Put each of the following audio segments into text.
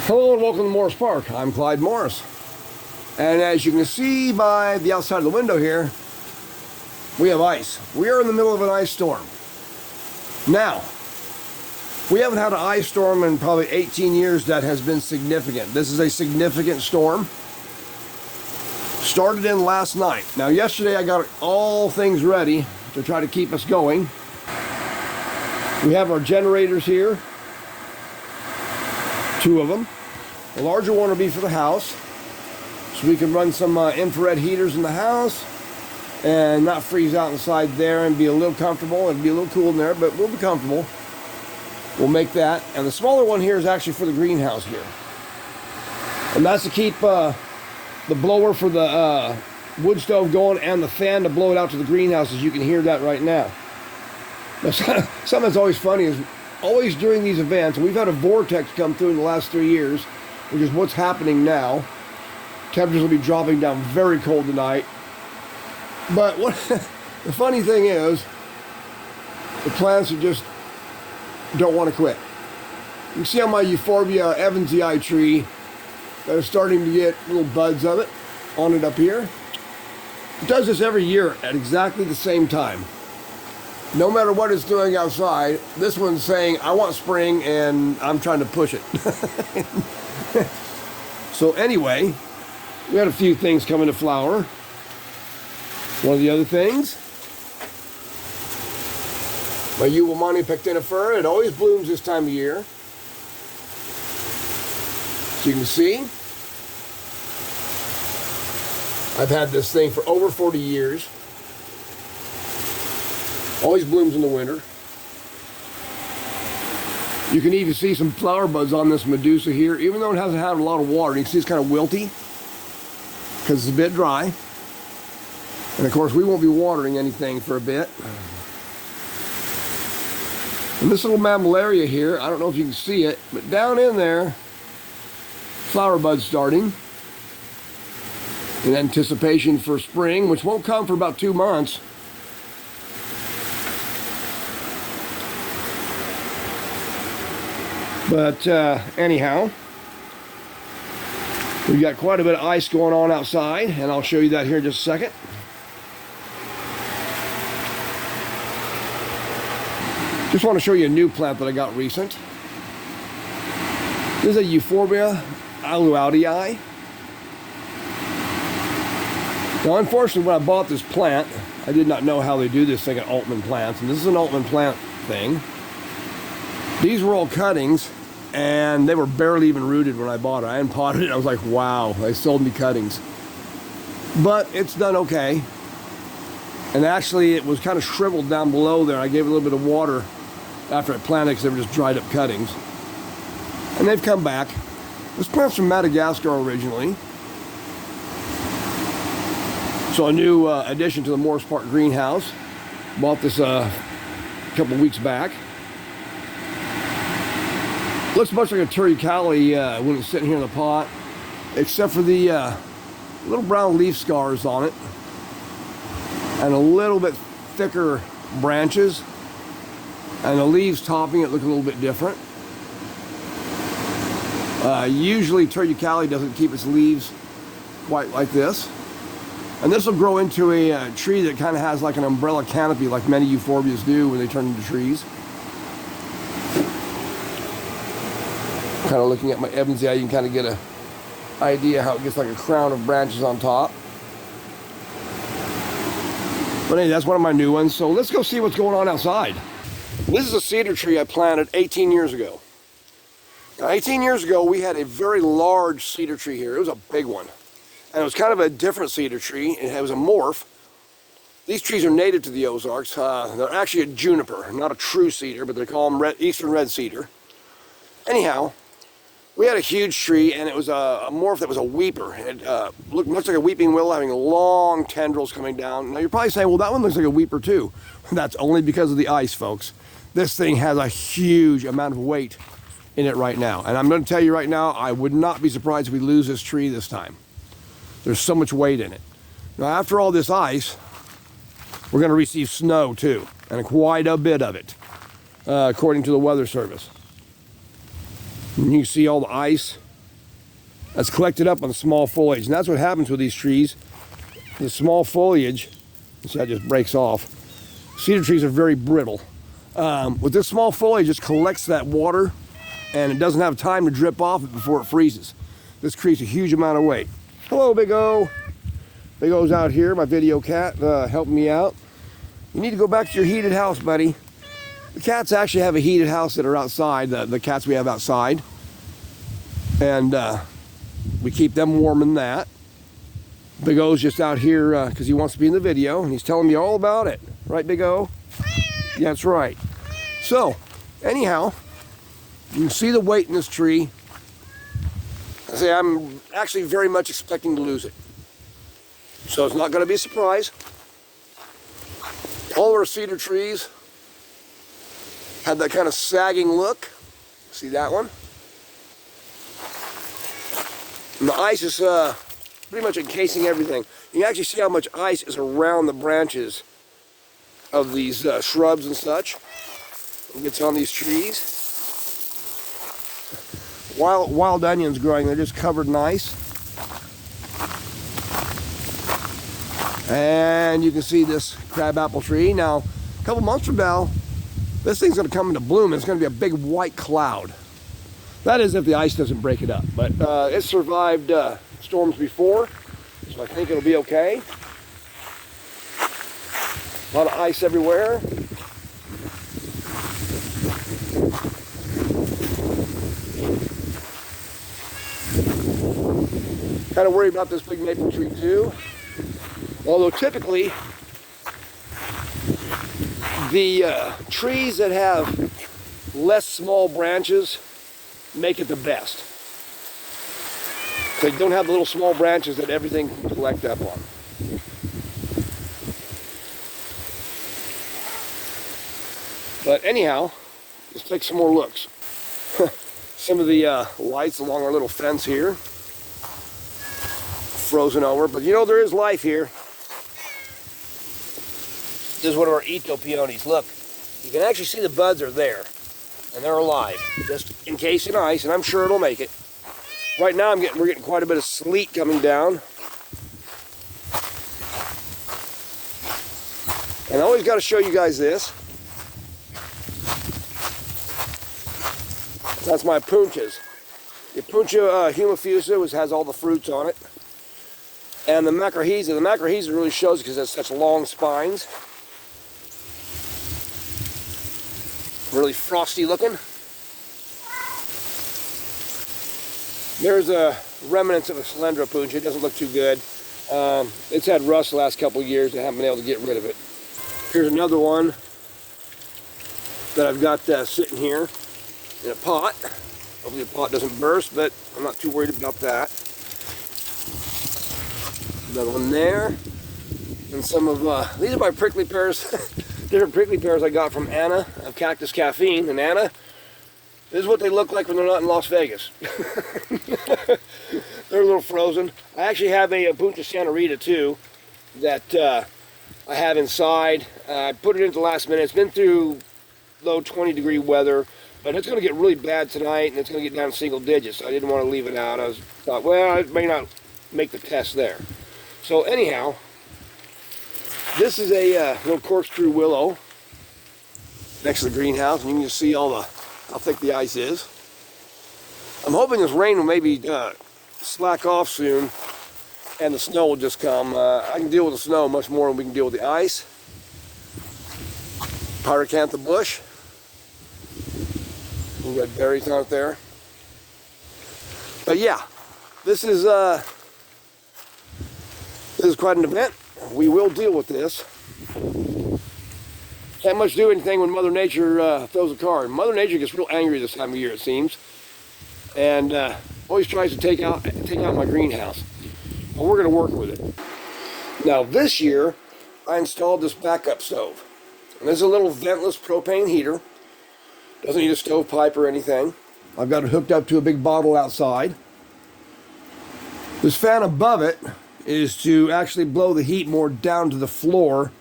Hello and welcome to Morris Park. I'm Clyde Morris. And as you can see by the outside of the window here, we have ice. We are in the middle of an ice storm. Now, we haven't had an ice storm in probably 18 years that has been significant. This is a significant storm. Started in last night. Now yesterday I got all things ready to try to keep us going. We have our generators here. 2 of them. The larger one will be for the house, so we can run some infrared heaters in the house and not freeze out inside there and be a little comfortable. It'll be a little cool in there, but we'll be comfortable. We'll make that. And the smaller one here is actually for the greenhouse here. And that's to keep the blower for the wood stove going and the fan to blow it out to the greenhouse, as you can hear that right now. Now, something that's always funny is always during these events, and we've had a vortex come through in the last 3 years, which is what's happening now. Temperatures will be dropping down very cold tonight. But what the funny thing is, the plants are just don't want to quit. You can see on my Euphorbia Evansii tree, they're starting to get little buds of it on it up here. It does this every year at exactly the same time. No matter what it's doing outside, this one's saying, I want spring, and I'm trying to push it. So anyway, we had a few things coming to flower. One of the other things, my Uwamani pectinifer, it always blooms this time of year. So you can see, I've had this thing for over 40 years. Always blooms in the winter. You can even see some flower buds on this Medusa here, even though it hasn't had a lot of water. You can see it's kind of wilty because it's a bit dry. And of course, we won't be watering anything for a bit. And this little mammillaria here, I don't know if you can see it, but down in there, flower buds starting in anticipation for spring, which won't come for about 2 months. But anyhow, we've got quite a bit of ice going on outside, and I'll show you that here in just a second. Just want to show you a new plant that I got recent. This is a Euphorbia aluaudii. Now, unfortunately, when I bought this plant, I did not know how they do this thing at Altman Plants, and this is an Altman plant thing. These were all cuttings, and they were barely even rooted when I bought it. I hadn't potted it. I was like, wow, they sold me cuttings. But it's done okay. And actually, it was kind of shriveled down below there. I gave it a little bit of water after I planted because they were just dried up cuttings. And they've come back. This plant's from Madagascar originally. So a new addition to the Morris Park greenhouse. Bought this a couple weeks back. Looks much like a turricali when it's sitting here in the pot, except for the little brown leaf scars on it and a little bit thicker branches, and the leaves topping it look a little bit different. Usually turricali doesn't keep its leaves quite like this, and this will grow into a tree that kind of has like an umbrella canopy like many euphorbias do when they turn into trees. Kind of looking at my Evansii, you can kind of get an idea how it gets like a crown of branches on top. But anyway, that's one of my new ones. So let's go see what's going on outside. This is a cedar tree I planted 18 years ago. Now, 18 years ago, we had a very large cedar tree here. It was a big one. And it was kind of a different cedar tree. It was a morph. These trees are native to the Ozarks. They're actually a juniper, not a true cedar, but they call them eastern red cedar. Anyhow, we had a huge tree, and it was a morph that was a weeper. It looked much like a weeping willow, having long tendrils coming down. Now, you're probably saying, well, that one looks like a weeper, too. That's only because of the ice, folks. This thing has a huge amount of weight in it right now. And I'm going to tell you right now, I would not be surprised if we lose this tree this time. There's so much weight in it. Now, after all this ice, we're going to receive snow, too, and quite a bit of it, according to the Weather Service. And you see all the ice that's collected up on the small foliage. And that's what happens with these trees. The small foliage, so that just breaks off. Cedar trees are very brittle. With this small foliage, it just collects that water, and it doesn't have time to drip off it before it freezes. This creates a huge amount of weight. Hello, Big O. Big O's out here, my video cat, helping me out. You need to go back to your heated house, buddy. The cats actually have a heated house that are outside, the cats we have outside. And we keep them warm in that. Big O's just out here because he wants to be in the video, and he's telling me all about it. Right, Big O? Yeah, that's right. So, anyhow, you can see the weight in this tree. I say I'm actually very much expecting to lose it. So it's not going to be a surprise. All of our cedar trees have that kind of sagging look. See that one? And the ice is pretty much encasing everything. You can actually see how much ice is around the branches of these shrubs and such. It gets on these trees. Wild onions growing, they're just covered in ice. And you can see this crabapple tree. Now, a couple months from now, this thing's going to come into bloom. It's going to be a big white cloud. That is if the ice doesn't break it up. But it survived storms before, so I think it'll be okay. A lot of ice everywhere. Kind of worried about this big maple tree too. Although typically, the trees that have less small branches make it the best. They don't have the little small branches that everything can collect up on. But anyhow, let's take some more looks. Some of the lights along our little fence here. Frozen over, but you know there is life here. This is one of our Ito peonies. Look, you can actually see the buds are there, and they're alive, just encased in ice, and I'm sure it'll make it. Right now we're getting quite a bit of sleet coming down. And I always got to show you guys this. That's my punchas. The puncha humifusa, which has all the fruits on it. And the macrohiza really shows because it has such long spines. Really frosty looking. There's a remnants of a Slendra puncha. It doesn't look too good. It's had rust the last couple of years. I haven't been able to get rid of it. Here's another one that I've got sitting here in a pot. Hopefully the pot doesn't burst, but I'm not too worried about that. Another one there. And some of, these are my prickly pears. Different prickly pears I got from Anna of Cactus Caffeine. And Anna, this is what they look like when they're not in Las Vegas. They're a little frozen. I actually have a Punta Santa Rita too that I have inside. I put it in at the last minute. It's been through low 20-degree weather, but it's going to get really bad tonight, and it's going to get down to single digits. So I didn't want to leave it out. I thought, well, I may not make the test there. So anyhow, this is a little corkscrew willow next to the greenhouse, and you can just see all the how thick the ice is. I'm hoping this rain will maybe slack off soon, and the snow will just come. I can deal with the snow much more than we can deal with the ice. Pyracantha bush. We've got berries out there. But yeah, this is quite an event. We will deal with this. Can't much do anything when Mother Nature throws a card. Mother Nature gets real angry this time of year, it seems, and always tries to take out my greenhouse. But we're going to work with it. Now this year, I installed this backup stove. And this is a little ventless propane heater. Doesn't need a stovepipe or anything. I've got it hooked up to a big bottle outside. This fan above it is to actually blow the heat more down to the floor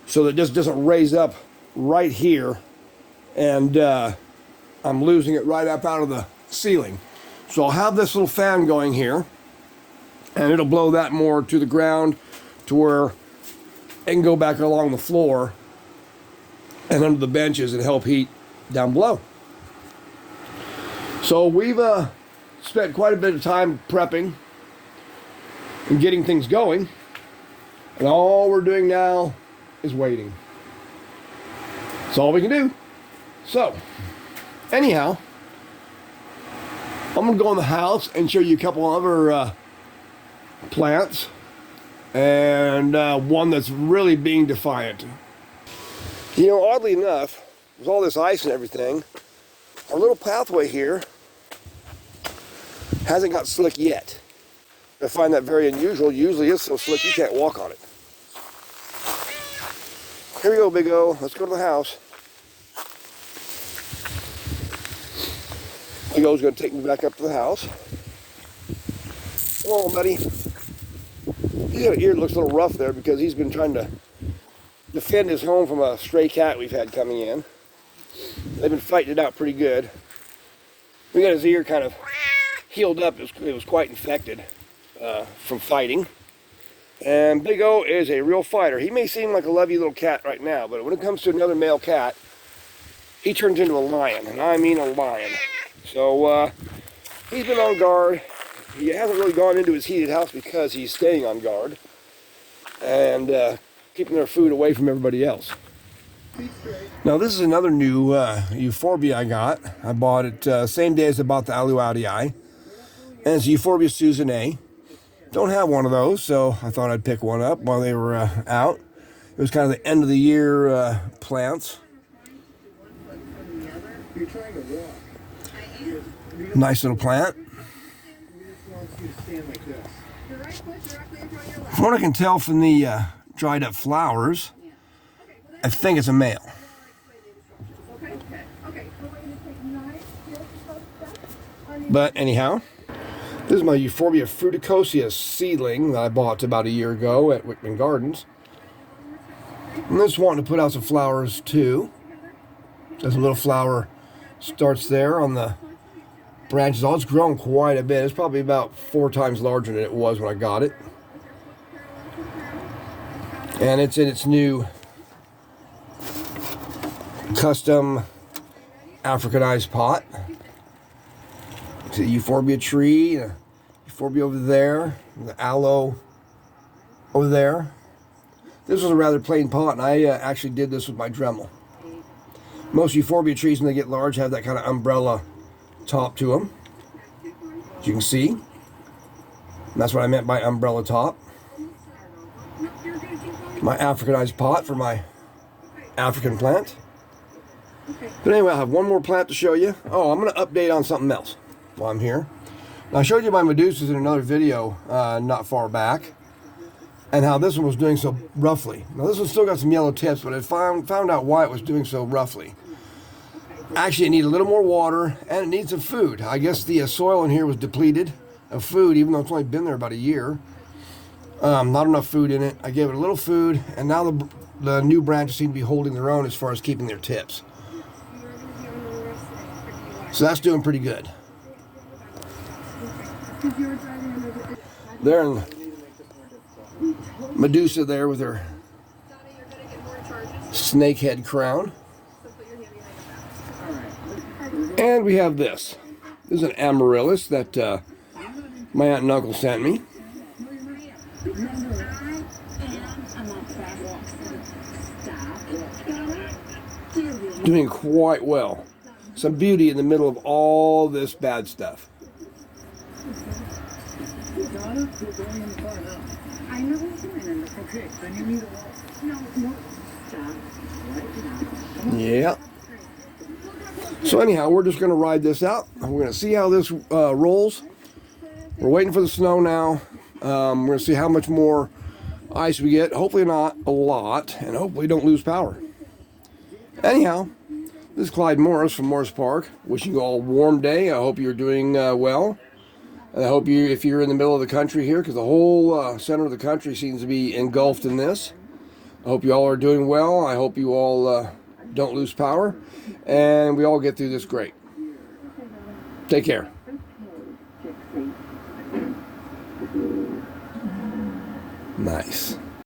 so that it just doesn't raise up right here and I'm losing it right up out of the ceiling. So I'll have this little fan going here, and it'll blow that more to the ground to where it can go back along the floor and under the benches and help heat down below. So we've spent quite a bit of time prepping and getting things going, and all we're doing now is waiting. That's all we can do. So, anyhow, I'm going to go in the house and show you a couple other plants, and one that's really being defiant. You know, oddly enough, with all this ice and everything, our little pathway here hasn't got slick yet. I find that very unusual. Usually it's so slick you can't walk on it. Here we go, Big O. Let's go to the house. Big O's going to take me back up to the house. Come on, buddy. He's got an ear that looks a little rough there because he's been trying to defend his home from a stray cat we've had coming in. They've been fighting it out pretty good. We got his ear kind of healed up. It was quite infected from fighting. And Big O is a real fighter. He may seem like a lovey little cat right now, but when it comes to another male cat, he turns into a lion, and I mean a lion. So he's been on guard. He hasn't really gone into his heated house because he's staying on guard and keeping their food away from everybody else. Now this is another new euphorbia I got. I bought it same day as I bought the aluatii, and it's Euphorbia Susannae. Don't have one of those, so I thought I'd pick one up while they were out. It was kind of the end of the year plants. Nice little plant. From what I can tell from the dried up flowers, I think it's a male. But anyhow, this is my Euphorbia fruticosia seedling that I bought about a year ago at Wickman Gardens. And this wanting to put out some flowers too. There's a little flower starts there on the branches. Oh, it's grown quite a bit. It's probably about 4 times larger than it was when I got it. And it's in its new custom Africanized pot. It's a euphorbia tree, a euphorbia over there, the aloe over there. This was a rather plain pot, and I actually did this with my Dremel. Most euphorbia trees, when they get large, have that kind of umbrella top to them, as you can see. And that's what I meant by umbrella top. My Africanized pot for my African plant. But anyway, I have one more plant to show you. Oh, I'm going to update on something else while I'm here. Now, I showed you my medusas in another video not far back, and how this one was doing so roughly. Now, this one still got some yellow tips, but I found out why it was doing so roughly. Actually, it needed a little more water, and it needs some food. I guess the soil in here was depleted of food, even though it's only been there about a year. Not enough food in it. I gave it a little food, and now the new branches seem to be holding their own as far as keeping their tips. So that's doing pretty good. There in Medusa there with her snakehead crown. And we have this. This is an amaryllis that my aunt and uncle sent me. Doing quite well. Some beauty in the middle of all this bad stuff. Yeah. So anyhow, we're just going to ride this out. We're going to see how this rolls. We're waiting for the snow now. We're going to see how much more ice we get. Hopefully not a lot, and hopefully don't lose power. Anyhow, this is Clyde Morris from Morris Park. Wishing you all a warm day. I hope you're doing well. And I hope you, if you're in the middle of the country here, because the whole center of the country seems to be engulfed in this. I hope you all are doing well. I hope you all don't lose power. And we all get through this great. Take care. Nice.